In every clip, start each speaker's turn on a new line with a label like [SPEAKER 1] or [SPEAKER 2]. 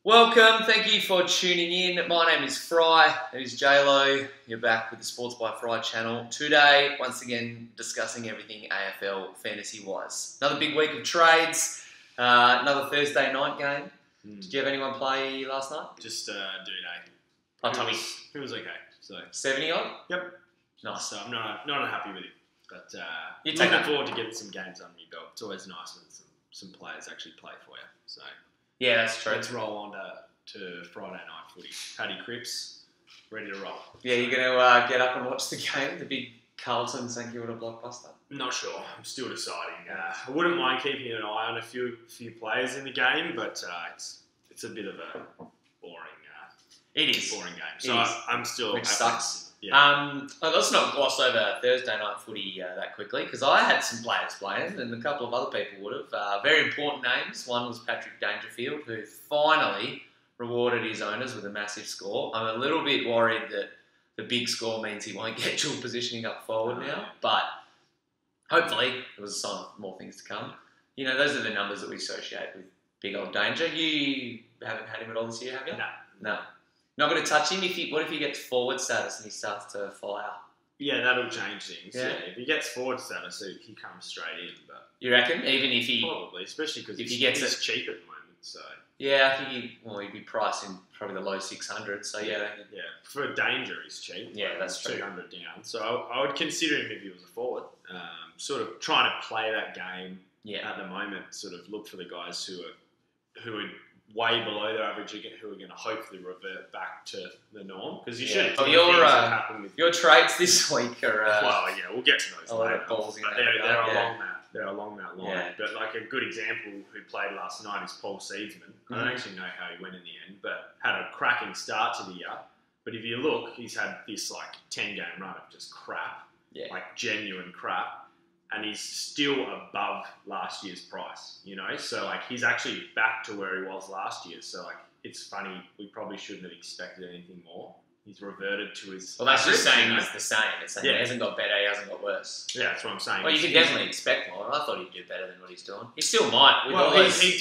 [SPEAKER 1] Welcome, thank you for tuning in. My name is Fry, it is JLo. You're back with the Sports by Fry channel. Today, once again, discussing everything AFL fantasy-wise. Another big week of trades, another Thursday night game. Did you have anyone play last night?
[SPEAKER 2] Just Dude.
[SPEAKER 1] Oh, Tommy.
[SPEAKER 2] It was okay. So
[SPEAKER 1] 70 odd?
[SPEAKER 2] Yep.
[SPEAKER 1] Nice.
[SPEAKER 2] So I'm not unhappy with it. But
[SPEAKER 1] You take
[SPEAKER 2] looking
[SPEAKER 1] that-
[SPEAKER 2] forward to getting some games under your belt. It's always nice when some players actually play for you. So
[SPEAKER 1] Yeah, that's true.
[SPEAKER 2] let's roll on to Friday night footy. Paddy Cripps, ready to roll.
[SPEAKER 1] Yeah, you're going to get up and watch the game, the big Carlton St Kilda blockbuster?
[SPEAKER 2] Not sure. I'm still deciding. I wouldn't mind keeping an eye on a few players in the game, but it's a bit of a boring.
[SPEAKER 1] It is.
[SPEAKER 2] Boring game. So I'm still.
[SPEAKER 1] Which sucks.
[SPEAKER 2] Yeah.
[SPEAKER 1] Let's not gloss over Thursday night footy that quickly, because I had some players playing and a couple of other people would have. Very important names. One was Patrick Dangerfield, who finally rewarded his owners with a massive score. I'm a little bit worried that the big score means he won't get dual positioning up forward now, but hopefully it was a sign of more things to come. You know, those are the numbers that we associate with big old Danger. You haven't had him at all this year, have you? No. Not going to touch him. What if he gets forward status and he starts to fire?
[SPEAKER 2] Yeah, that'll change things.
[SPEAKER 1] Yeah.
[SPEAKER 2] If he gets forward status, he comes straight in. But
[SPEAKER 1] You reckon? Even if he...
[SPEAKER 2] probably, especially because
[SPEAKER 1] if he gets
[SPEAKER 2] he's cheap at the moment. So
[SPEAKER 1] Yeah, I think he'd be priced in probably the low 600s. So yeah.
[SPEAKER 2] for Danger, he's cheap.
[SPEAKER 1] Yeah, that's true.
[SPEAKER 2] 200 down. So I would consider him if he was a forward. Sort of trying to play that game at the moment. Sort of look for the guys who are way below their average, who are going to hopefully revert back to the norm. Because you should.
[SPEAKER 1] Your trades this week are...
[SPEAKER 2] we'll get to those later.
[SPEAKER 1] Balls in
[SPEAKER 2] but they're along that line.
[SPEAKER 1] Yeah.
[SPEAKER 2] But like a good example who played last night is Paul Seedsman. I don't actually know how he went in the end, but had a cracking start to the year. But if you look, he's had this 10-game run of just crap, genuine crap. And he's still above last year's price, So he's actually back to where he was last year. So it's funny. We probably shouldn't have expected anything more. He's reverted to his.
[SPEAKER 1] Well, that's just saying he's the same. It's saying he hasn't got better. He hasn't got worse.
[SPEAKER 2] Yeah, that's what I'm saying.
[SPEAKER 1] Well, you can definitely expect more. I thought he'd do better than what he's doing. He still might.
[SPEAKER 2] He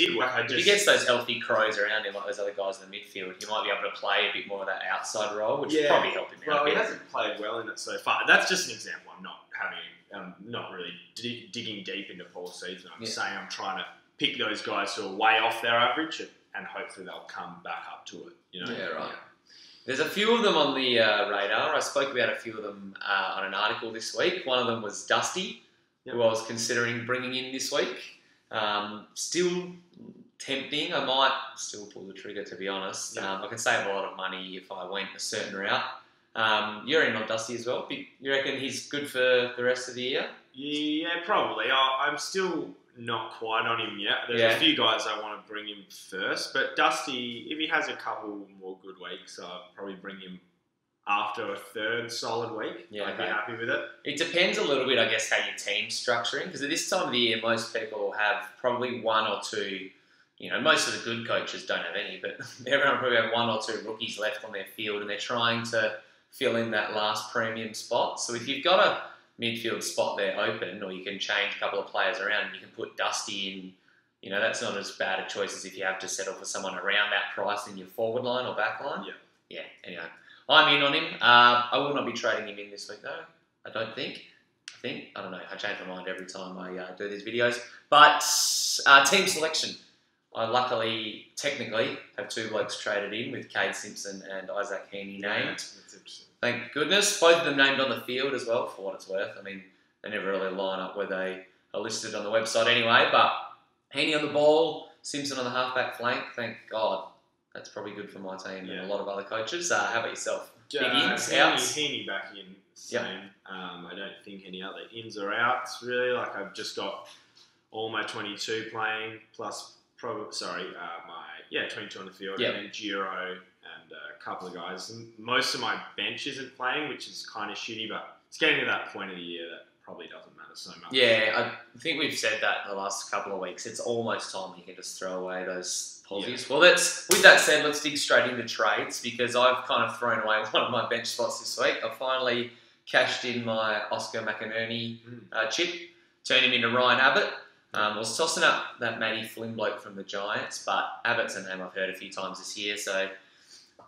[SPEAKER 2] did.
[SPEAKER 1] If he gets those healthy crows around him, like those other guys in the midfield, he might be able to play a bit more of that outside role, which would probably help him out.
[SPEAKER 2] Well, he hasn't played well in it so far. That's just an example. I'm not really digging deep into Paul Seedsman. I'm saying I'm trying to pick those guys who are way off their average, and hopefully they'll come back up to it.
[SPEAKER 1] Yeah, right. Yeah. There's a few of them on the radar. I spoke about a few of them on an article this week. One of them was Dusty, who I was considering bringing in this week. Still tempting. I might still pull the trigger, to be honest. I can save a lot of money if I went a certain route. You're in on Dusty as well. You reckon he's good for the rest of the year?
[SPEAKER 2] Yeah, probably. I'm still not quite on him yet. There's a few guys I want to bring him first, but Dusty, if he has a couple more good weeks, I'll probably bring him after a third solid week. I'd be happy with it. It
[SPEAKER 1] depends a little bit, I guess, how your team's structuring, because at this time of the year, most people have probably one or two. Most of the good coaches don't have any, but everyone probably have one or two rookies left on their field, and they're trying to fill in that last premium spot. So if you've got a midfield spot there open, or you can change a couple of players around and you can put Dusty in, that's not as bad a choice as if you have to settle for someone around that price in your forward line or back line. Yeah. Anyway, I'm in on him. I will not be trading him in this week though. I don't think. I don't know. I change my mind every time I do these videos. But team selection. I luckily, technically, have two blokes traded in with Cade Simpson and Isaac Heaney named.
[SPEAKER 2] That's interesting.
[SPEAKER 1] Thank goodness. Both of them named on the field as well, for what it's worth. I mean, they never really line up where they are listed on the website anyway. But Heaney on the ball, Simpson on the halfback flank. Thank God. That's probably good for my team and a lot of other coaches. How about yourself? Big ins, outs?
[SPEAKER 2] Heaney back in. Same. I don't think any other ins or outs, really. I've just got all my 22 playing, plus... 22 on the field, and then Giro and a couple of guys. And most of my bench isn't playing, which is kind of shitty, but it's getting to that point of the year that probably doesn't matter so much. Yeah,
[SPEAKER 1] I think we've said that in the last couple of weeks. It's almost time you can just throw away those positives. Well, with that said, let's dig straight into trades, because I've kind of thrown away one of my bench spots this week. I finally cashed in my Oscar McInerney chip, turned him into Ryan Abbott. I was tossing up that Matty Flynn bloke from the Giants, but Abbott's a name I've heard a few times this year, so it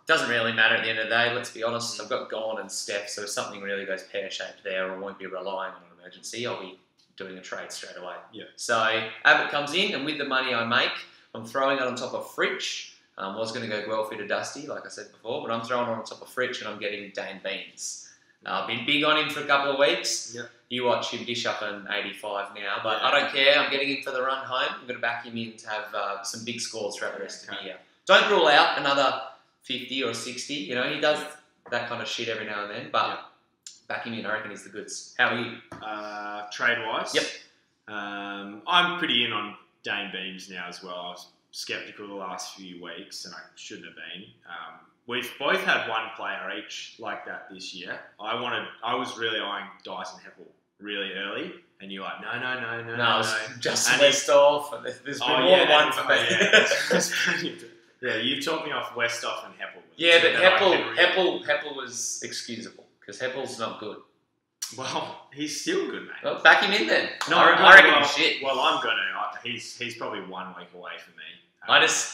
[SPEAKER 1] doesn't really matter at the end of the day. Let's be honest, I've got Gon and Steph, so if something really goes pear-shaped there, I won't be relying on an emergency. I'll be doing a trade straight away.
[SPEAKER 2] Yeah.
[SPEAKER 1] So Abbott comes in, and with the money I make, I'm throwing it on top of Fritsch. I was going to go Guelphy to Dusty, like I said before, but I'm throwing it on top of Fritsch, and I'm getting Dane Beans. I've been big on him for a couple of weeks.
[SPEAKER 2] Yep.
[SPEAKER 1] You watch him dish up an 85 now, but
[SPEAKER 2] Yeah.
[SPEAKER 1] I don't care. I'm getting him for the run home. I'm going to back him in to have some big scores throughout the rest of the year. Don't rule out another 50 or 60. You know, he does that kind of shit every now and then, but back him in. I reckon he's the goods. How are you?
[SPEAKER 2] Trade-wise?
[SPEAKER 1] Yep.
[SPEAKER 2] I'm pretty in on Dane Beams now as well. I was sceptical the last few weeks, and I shouldn't have been. We've both had one player each like that this year. I was really eyeing Dyson Heppel really early, and you're like, no.
[SPEAKER 1] No, it's just Westhoff, and there's been more than one for me.
[SPEAKER 2] Yeah, you talked me off Westhoff and Heppel.
[SPEAKER 1] Yeah, but Heppel was excusable, because Heppel's not good.
[SPEAKER 2] Well, he's still good, mate.
[SPEAKER 1] Well, back him in then.
[SPEAKER 2] No,
[SPEAKER 1] I reckon he's shit.
[SPEAKER 2] Well, I'm going to. He's probably 1 week away from me.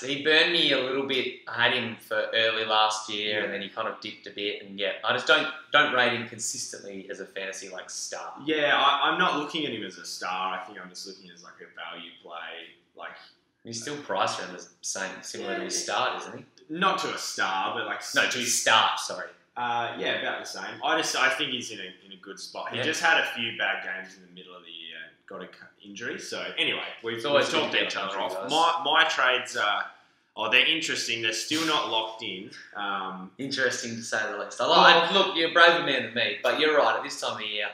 [SPEAKER 1] He burned me a little bit. I had him for early last year, and then he kind of dipped a bit. And I just don't rate him consistently as a fantasy star.
[SPEAKER 2] Yeah, I'm not looking at him as a star. I think I'm just looking as a value play.
[SPEAKER 1] He's still priced around the same, similar to his start, isn't he?
[SPEAKER 2] Not to a star, but
[SPEAKER 1] no, to his start. Sorry.
[SPEAKER 2] Yeah, about the same. I think he's in a good spot. He just had a few bad games in the middle of the year and got an injury. So anyway, we've talked each other off. My trades they're interesting. They're still not locked in.
[SPEAKER 1] Interesting to say the least. Look, you're a braver man than me, but you're right. At this time of year,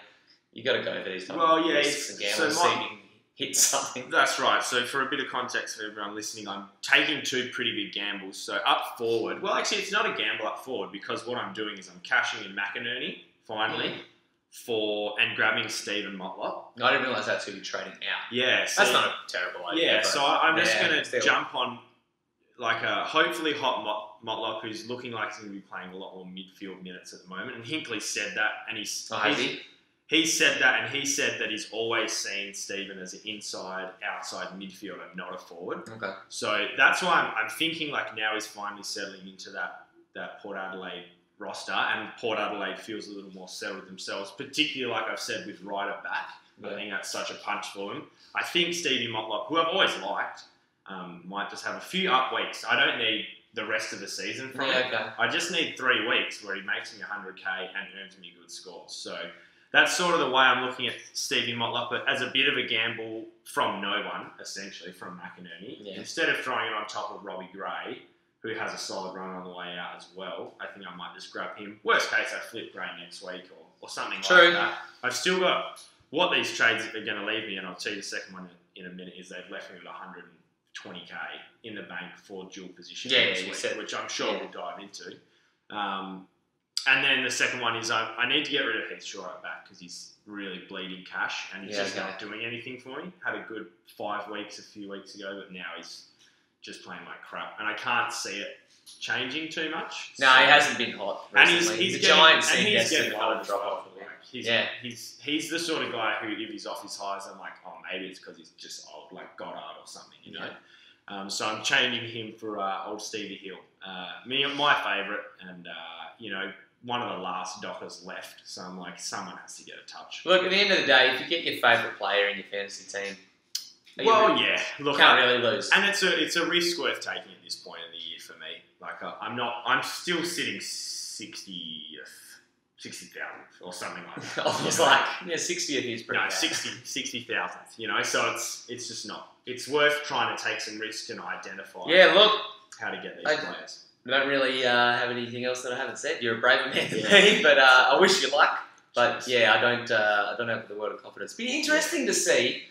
[SPEAKER 1] you got to go for these type of risks and gamble, see if you can hit something.
[SPEAKER 2] That's right. So for a bit of context for everyone listening, I'm taking 2 pretty big gambles. So up forward, well, actually, it's not a gamble up forward, because what I'm doing is I'm cashing in McInerney finally and grabbing Stephen Motlop.
[SPEAKER 1] I didn't realise that's who you're trading out.
[SPEAKER 2] Yeah,
[SPEAKER 1] that's not a terrible idea.
[SPEAKER 2] Yeah, so I'm just going to jump on a hopefully hot Motlop, who's looking like he's going to be playing a lot more midfield minutes at the moment. And Hinkley said that, and he said that, and he said that he's always seen Stephen as an outside midfielder, not a forward.
[SPEAKER 1] Okay.
[SPEAKER 2] So that's why I'm thinking now he's finally settling into that Port Adelaide roster, and Port Adelaide feels a little more settled themselves, particularly like I've said with Ryder back. I think that's such a punch for him. I think Stevie Motlop, who I've always liked, might just have a few up weeks. I don't need the rest of the season from him.
[SPEAKER 1] Okay.
[SPEAKER 2] I just need 3 weeks where he makes me 100k and earns me good scores. So that's sort of the way I'm looking at Stevie Motlop, but as a bit of a gamble from no one, essentially, from McInerney. Yeah. Instead of throwing it on top of Robbie Gray, who has a solid run on the way out as well, I think I might just grab him. Worst case, I flip Gray next week or something like that. I've still got what these trades are going to leave me, and I'll tell you the second one in a minute, is they've left me with 120k in the bank for dual position next week, which I'm sure we'll dive into. And then the second one is I need to get rid of Heath Shaw at back, because he's really bleeding cash and he's just not doing anything for me. Had a good 5 weeks a few weeks ago, but now he's just playing like crap, and I can't see it changing too much.
[SPEAKER 1] No, he hasn't been hot recently.
[SPEAKER 2] And he's
[SPEAKER 1] the Giants seem
[SPEAKER 2] he's
[SPEAKER 1] getting
[SPEAKER 2] getting
[SPEAKER 1] a lot of drop off.
[SPEAKER 2] He's the sort of guy who, if he's off his highs, I'm like, oh, maybe it's because he's just old, like Goddard or something, you know. Yeah. So I'm changing him for old Stevie Hill, my favourite, and one of the last Dockers left. So I'm like, someone has to get a touch.
[SPEAKER 1] Look, at the end of the day, if you get your favourite player in your fantasy team,
[SPEAKER 2] look,
[SPEAKER 1] can't really lose.
[SPEAKER 2] And it's a risk worth taking at this point in the year for me. I'm still sitting 60,000 or something like that.
[SPEAKER 1] I was like, 60th is pretty bad.
[SPEAKER 2] 60,000. So it's just not. It's worth trying to take some risks and identify. How to get these players.
[SPEAKER 1] I don't really have anything else that I haven't said. You're a braver man than me, but I wish you luck. But I don't have the word of confidence. Be interesting to see.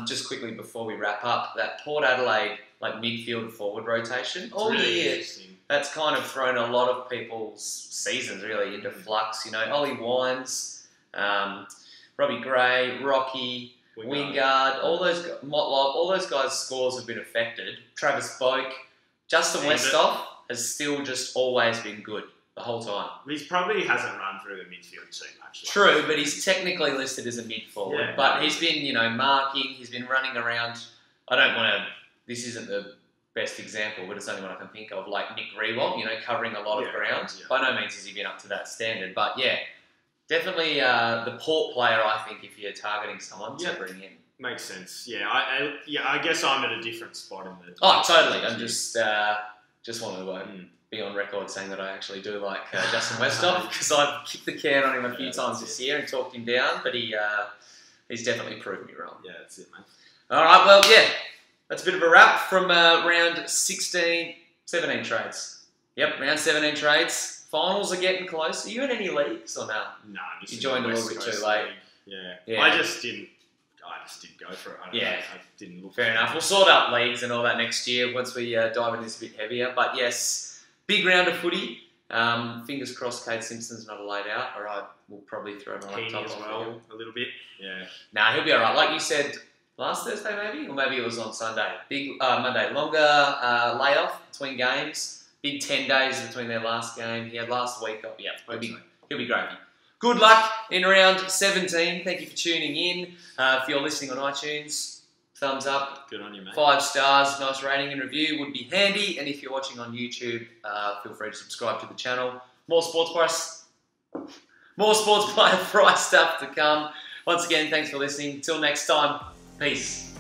[SPEAKER 1] Just quickly before we wrap up, that Port Adelaide midfield and forward rotation all year. That's kind of thrown a lot of people's seasons really into flux. Ollie Wines, Robbie Gray, Rocky, Wingard, all those Motlop, all those guys' scores have been affected. Travis Boak, Justin Westhoff has still just always been good. the whole time.
[SPEAKER 2] He probably hasn't run through the midfield too much.
[SPEAKER 1] True, but he's technically listed as a mid forward.
[SPEAKER 2] Yeah.
[SPEAKER 1] But he's been, marking. He's been running around. I don't want to. This isn't the best example, but it's the only one I can think of. Like Nick Rewalt, covering a lot of ground.
[SPEAKER 2] Yeah.
[SPEAKER 1] By no means has he been up to that standard, but yeah, definitely the port player. I think if you're targeting someone to bring in.
[SPEAKER 2] Makes sense. Yeah, I guess I'm at a different spot in the.
[SPEAKER 1] Oh, totally. I'm just want to be on record saying that I actually do like Justin Westhoff because I've kicked the can on him a few times this year and talked him down, but he's definitely proved me wrong.
[SPEAKER 2] Yeah, that's it, man.
[SPEAKER 1] All right, well, yeah, that's a bit of a wrap from round 17 trades. Yep, round 17 trades. Finals are getting close. Are you in any leagues or no?
[SPEAKER 2] No, just
[SPEAKER 1] you joined a little bit too late.
[SPEAKER 2] Yeah. I just didn't go for it. I didn't look.
[SPEAKER 1] Fair enough. We'll sort out leagues and all that next year once we dive into this a bit heavier. But yes, big round of footy. Fingers crossed Kate Simpson's not a laid out, or I will probably throw my laptop
[SPEAKER 2] as well a little bit. Yeah.
[SPEAKER 1] Nah, he'll be all right. Like you said last Thursday maybe, or maybe it was on Sunday. Big Monday, longer layoff between games. Big 10 days between their last game. He had last week off. Yeah, he'll be gravy. Good luck in round 17. Thank you for tuning in. If you're listening on iTunes, thumbs up.
[SPEAKER 2] Good on you, mate.
[SPEAKER 1] 5 stars, nice rating and review would be handy. And if you're watching on YouTube, feel free to subscribe to the channel. More sports player price stuff to come. Once again, thanks for listening. Till next time, peace.